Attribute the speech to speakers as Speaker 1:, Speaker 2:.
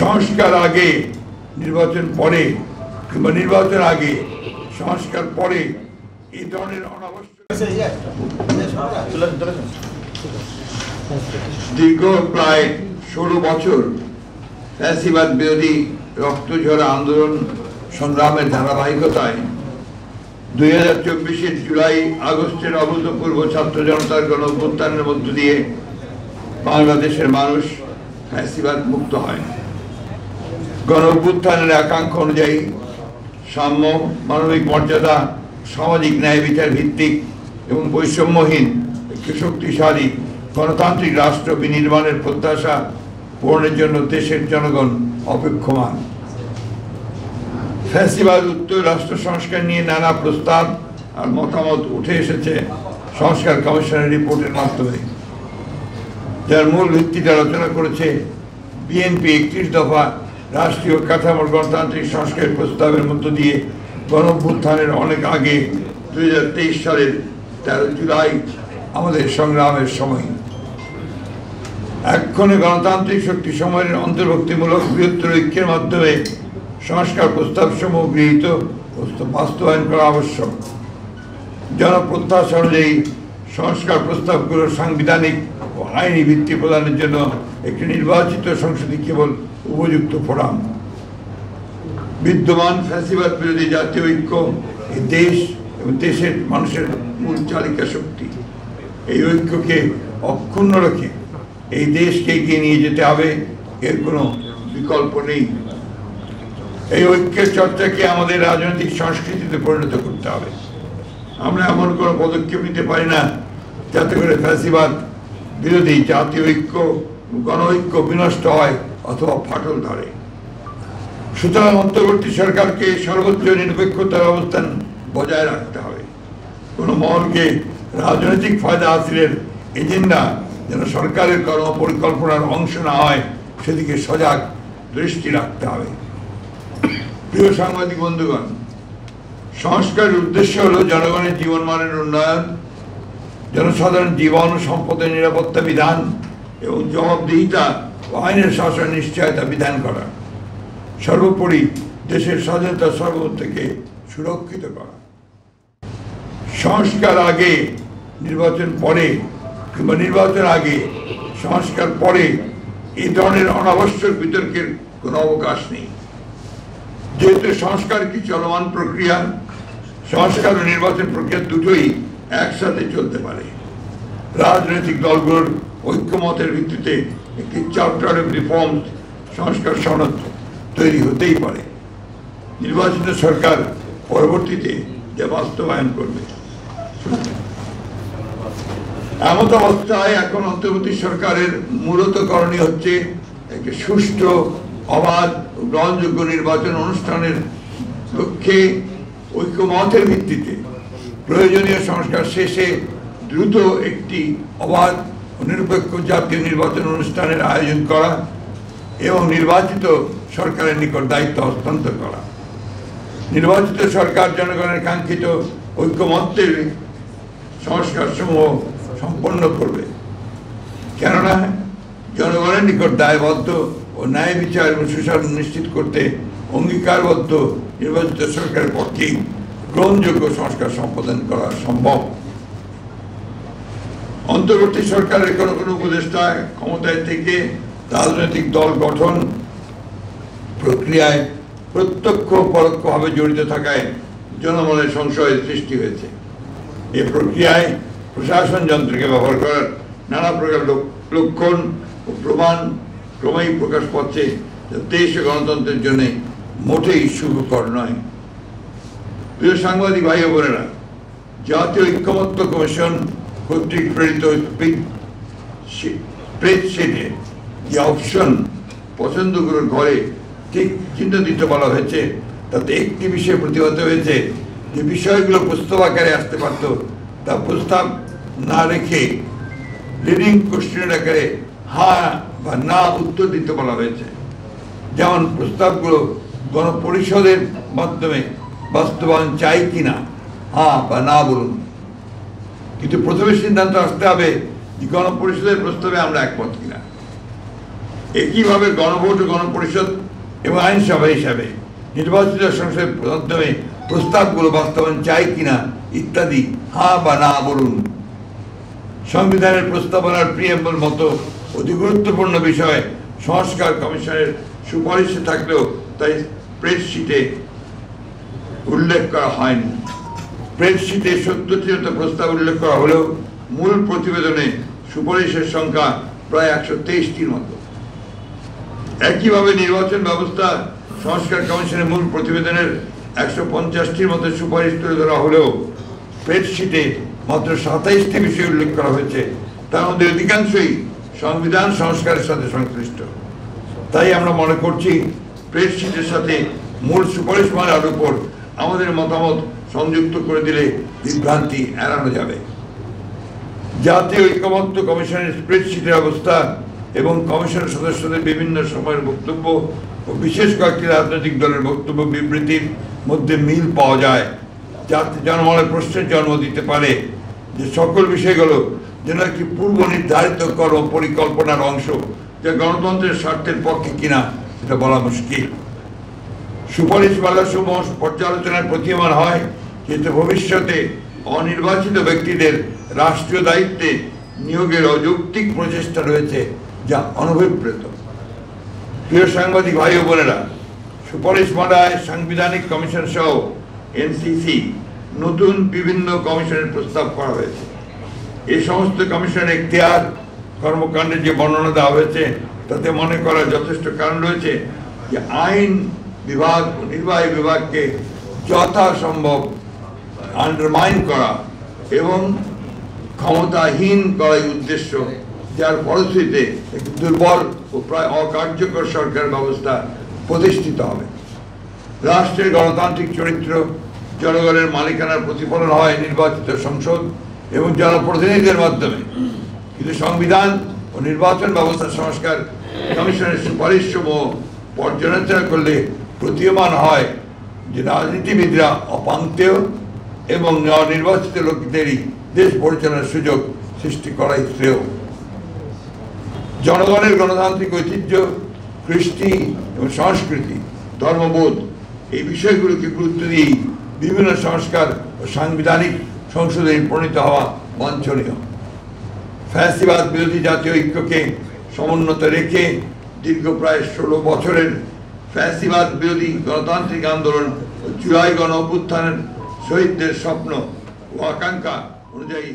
Speaker 1: সংস্কার আগে নির্বাচন পরে কিংবা নির্বাচন আগে সংস্কার পরে এই ধরনের অনাবশ্যক দীর্ঘ প্রায় 16 বছর ফ্যাসিবাদ বিরোধী রক্তঝরা আন্দোলন সংগ্রামের ধারাবাহিকতায় 2024 জুলাই আগস্টের অভূতপূর্ব ছাত্র জনতার গণ অভ্যুত্থানের মধ্য দিয়ে বাংলাদেশের মানুষ ফ্যাসিবাদ মুক্ত হয়। গণ অভ্যুত্থানের আকাঙ্ক্ষা অনুযায়ী সাম্য, মানবিক মর্যাদা, সামাজিক ন্যায় বিচার ভিত্তিক এবং বৈষম্যহীন একটি শক্তিশালী গণতান্ত্রিক রাষ্ট্র বিনির্মাণের প্রত্যাশা পূরণের জন্য দেশের জনগণ অপেক্ষমান। ফ্যাসিবাদ উত্তর রাষ্ট্র সংস্কার নিয়ে নানা প্রস্তাব আর মতামত উঠে এসেছে সংস্কার কমিশনের রিপোর্টের মাধ্যমে, যার মূল ভিত্তিটা রচনা করেছে বিএনপি 31 দফা রাষ্ট্রীয় কাঠামোর গণতান্ত্রিক সংস্কার প্রস্তাবের মধ্য দিয়ে গণঅভ্যুত্থানের অনেক আগে 2023 সালের 13 জুলাই আমাদের সংগ্রামের সময়। এক্ষণে গণতান্ত্রিক শক্তি সময়ের অন্তর্ভুক্তিমূলক বৃহত্তর ঐক্যের মাধ্যমে সংস্কার প্রস্তাব সমূহ গৃহীত বাস্তবায়ন করা আবশ্যক। জনপ্রত্যাশা অনুযায়ী সংস্কার প্রস্তাবগুলোর সাংবিধানিক ও আইনি ভিত্তি প্রদানের জন্য একটি নির্বাচিত সংসদই কেবল উপযুক্ত ফোরাম। বিদ্যমান ফ্যাসিবাদ বিরোধী জাতীয় ঐক্য এই দেশ এবং দেশের মানুষের মূল চালিকা শক্তি। এই ঐক্যকে অক্ষুণ্ণ রেখে এই দেশকে এগিয়ে নিয়ে যেতে হবে, এর কোনো বিকল্প নেই। এই ঐক্যের চর্চাকে আমাদের রাজনৈতিক সংস্কৃতিতে পরিণত করতে হবে। আমরা এমন কোনো পদক্ষেপ নিতে পারি না যাতে করে ফ্যাসিবাদ বিরোধী জাতীয় ঐক্য, গণ ঐক্য বিনষ্ট হয় অথবা ফাটল ধরে। সুতরাং অন্তর্বর্তী সরকারকে সর্বোচ্চ নিরপেক্ষতার অবস্থান বজায় রাখতে হবে। কোনো মহলকে রাজনৈতিক ফায়দা হাসিলের এজেন্ডা যেন সরকারের কর্মপরিকল্পনার অংশ না হয়, সেদিকে সজাগ দৃষ্টি রাখতে হবে। প্রিয় সাংবাদিক বন্ধুগণ, সংস্কারের উদ্দেশ্য হল জনগণের জীবনমানের উন্নয়ন, জনসাধারণ জীবন ও সম্পদের নিরাপত্তা বিধান এবং জবাবদিহিতা ও আইনের শাসন নিশ্চয়তা বিধান করা, সর্বোপরি দেশের স্বাধীনতা সর্বত্র থেকে সুরক্ষিত করা। সংস্কার আগে নির্বাচন পরে কিংবা নির্বাচন আগে সংস্কার পরে এই ধরনের অনাবশ্যক বিতর্কের কোনো অবকাশ নেই। যেহেতু সংস্কার কি চলমান প্রক্রিয়া, সংস্কার ও নির্বাচন প্রক্রিয়া দুটোই একসাথে চলতে পারে। রাজনৈতিক দলগুলোর ঐক্যমতের ভিত্তিতে একটি চার্টার অফ রিফর্মস সংস্কার সনদ তৈরি হতেই পারে। নির্বাচিত সরকার পরবর্তীতে যা বাস্তবায়ন করবে। এমত অবস্থায় এখন অন্তর্বর্তী সরকারের মূলত করণীয় হচ্ছে একটি সুষ্ঠু, অবাধ ও গ্রহণযোগ্য নির্বাচন অনুষ্ঠানের লক্ষ্যে ঐক্যমতের ভিত্তিতে প্রয়োজনীয় সংস্কার শেষে দ্রুত একটি অবাধ ও নিরপেক্ষ জাতীয় নির্বাচন অনুষ্ঠানের আয়োজন করা এবং নির্বাচিত সরকারের নিকট দায়িত্ব হস্তান্তর করা। নির্বাচিত সরকার জনগণের কাঙ্ক্ষিত ঐক্যমত্যের সংস্কার সমূহ সম্পন্ন করবে, কেননা জনগণের নিকট দায়বদ্ধ ও ন্যায় বিচার এবং সুশাসন নিশ্চিত করতে অঙ্গীকারবদ্ধ নির্বাচিত সরকারের পক্ষেই গ্রহণযোগ্য সংস্কার সম্পাদন করা সম্ভব। অন্তর্বর্তী সরকারের কোনো কোনো উপদেষ্টা ক্ষমতায় থেকে রাজনৈতিক দল গঠন প্রক্রিয়ায় প্রত্যক্ষ পরোক্ষভাবে জড়িত থাকায় জনমনের সংশয়ের সৃষ্টি হয়েছে। এ প্রক্রিয়ায় প্রশাসন যন্ত্রকে ব্যবহার করার নানা প্রকার লক্ষণ ও প্রমাণ ক্রমেই প্রকাশ পাচ্ছে, যা দেশ ও গণতন্ত্রের জন্য মোটেই শুভকর নয়। প্রিয় সাংবাদিক ভাই ও বোনেরা, জাতীয় ঐক্যমত্য কমিশন কর্তৃক প্রেরিত স্প্রেডশিটে যে অপশন পছন্দগুলোর ঘরে ঠিক চিহ্ন দিতে বলা হয়েছে, তাতে একটি বিষয়ে প্রতিহত হয়েছে যে বিষয়গুলো প্রস্তাব আকারে আসতে পারত তা প্রস্তাব না রেখে লিডিং কোশ্চেনের আকারে হ্যাঁ বা না উত্তর দিতে বলা হয়েছে। যেমন প্রস্তাবগুলো গণপরিষদের মাধ্যমে বাস্তবায়ন চাই কিনা হ্যাঁ বা না বলুন, কিন্তু প্রথমে সিদ্ধান্ত আসতে হবে যে গণপরিষদের প্রস্তাবে আমরা একমত কিনা। একইভাবে গণভোট ও গণপরিষদ এবং আইনসভা হিসাবে নির্বাচিত সংসদের মাধ্যমে প্রস্তাবগুলো বাস্তবায়ন চাই কিনা ইত্যাদি হ্যাঁ বা না বলুন। সংবিধানের প্রস্তাবনার প্রিয়াম্বল মতো অতি গুরুত্বপূর্ণ বিষয় সংস্কার কমিশনের সুপারিশে থাকলেও তাই স্প্রেডশিটে উল্লেখ করা হয়নি। স্প্রেডশিটে 70টি প্রস্তাব উল্লেখ করা হলেও মূল প্রতিবেদনে সুপারিশের সংখ্যা প্রায় 123টির মতো। একইভাবে নির্বাচন ব্যবস্থা সংস্কার কমিশনের মূল প্রতিবেদনের 150টির মতো সুপারিশ তুলে ধরা হলেও স্প্রেডশিটে মাত্র 27টি বিষয় উল্লেখ করা হয়েছে, তার মধ্যে অধিকাংশই সংবিধান সংস্কারের সাথে সংশ্লিষ্ট। তাই আমরা মনে করছি স্প্রেডশিটের সাথে মূল সুপারিশমালার উপর আমাদের মতামত সংযুক্ত করে দিলে বিভ্রান্তি এড়ানো যাবে। জাতীয় ঐক্যমত্য কমিশনের স্প্রেডশিটের অবস্থা এবং কমিশনের সদস্যদের বিভিন্ন সময়ের বক্তব্য ও বিশেষ কয়েকটি রাজনৈতিক দলের বক্তব্য বিবৃতির মধ্যে মিল পাওয়া যায়, যাতে জনমনে প্রশ্নের জন্ম দিতে পারে যে সকল বিষয়গুলো যেন একটি পূর্ব নির্ধারিত কর্ম পরিকল্পনার অংশ, যা গণতন্ত্রের স্বার্থের পক্ষে কিনা সেটা বলা মুশকিল। সুপারিশমালাসমূহ পর্যালোচনায় প্রতীয়মান হয় যেহেতু ভবিষ্যতে অনির্বাচিত ব্যক্তিদের রাষ্ট্রীয় দায়িত্বে নিয়োগের অযৌক্তিক প্রচেষ্টা রয়েছে, যা অনভিপ্রেত। প্রিয় সাংবাদিক ভাই ও বোনেরা, সুপারিশমালায় সাংবিধানিক কমিশন সহ এনসিসি নতুন বিভিন্ন কমিশনের প্রস্তাব করা হয়েছে। এই সমস্ত কমিশনের এখতিয়ার কর্মকাণ্ডের যে বর্ণনা দেওয়া হয়েছে তাতে মনে করার যথেষ্ট কারণ রয়েছে যে আইন বিভাগ ও নির্বাহী বিভাগকে যথাসম্ভব আন্ডারমাইন করা এবং ক্ষমতাহীন করাই উদ্দেশ্য, যার ফলশ্রুতিতে একটি দুর্বল ও প্রায় অকার্যকর সরকার ব্যবস্থা প্রতিষ্ঠিত হবে। রাষ্ট্রের গণতান্ত্রিক চরিত্র জনগণের মালিকানার প্রতিফলন হয় নির্বাচিত সংসদ এবং জনপ্রতিনিধিদের মাধ্যমে, কিন্তু সংবিধান ও নির্বাচন ব্যবস্থা সংস্কার কমিশনের সুপারিশসমূহ পর্যালোচনা করলে প্রতীয়মান হয় যে রাজনীতিবিদরা অপাঙ্ক্তেয় এবং নির্বাচিত লোকদেরই দেশ পরিচালনার সুযোগ সৃষ্টি করাই শ্রেয়। জনগণের গণতান্ত্রিক ঐতিহ্য, কৃষ্টি এবং সংস্কৃতি, ধর্মবোধ এই বিষয়গুলোকে গুরুত্ব দিয়েই বিভিন্ন সংস্কার ও সাংবিধানিক সংশোধনী প্রণীত হওয়া বাঞ্ছনীয়। ফ্যাসিবাদ বিরোধী জাতীয় ঐক্যকে সমুন্নত রেখে দীর্ঘ প্রায় 16 বছরের ফ্যাসিবাদ বিরোধী গণতান্ত্রিক আন্দোলন ও জুলাই গণ অভ্যুত্থানের শহীদদের স্বপ্ন ও আকাঙ্ক্ষা অনুযায়ী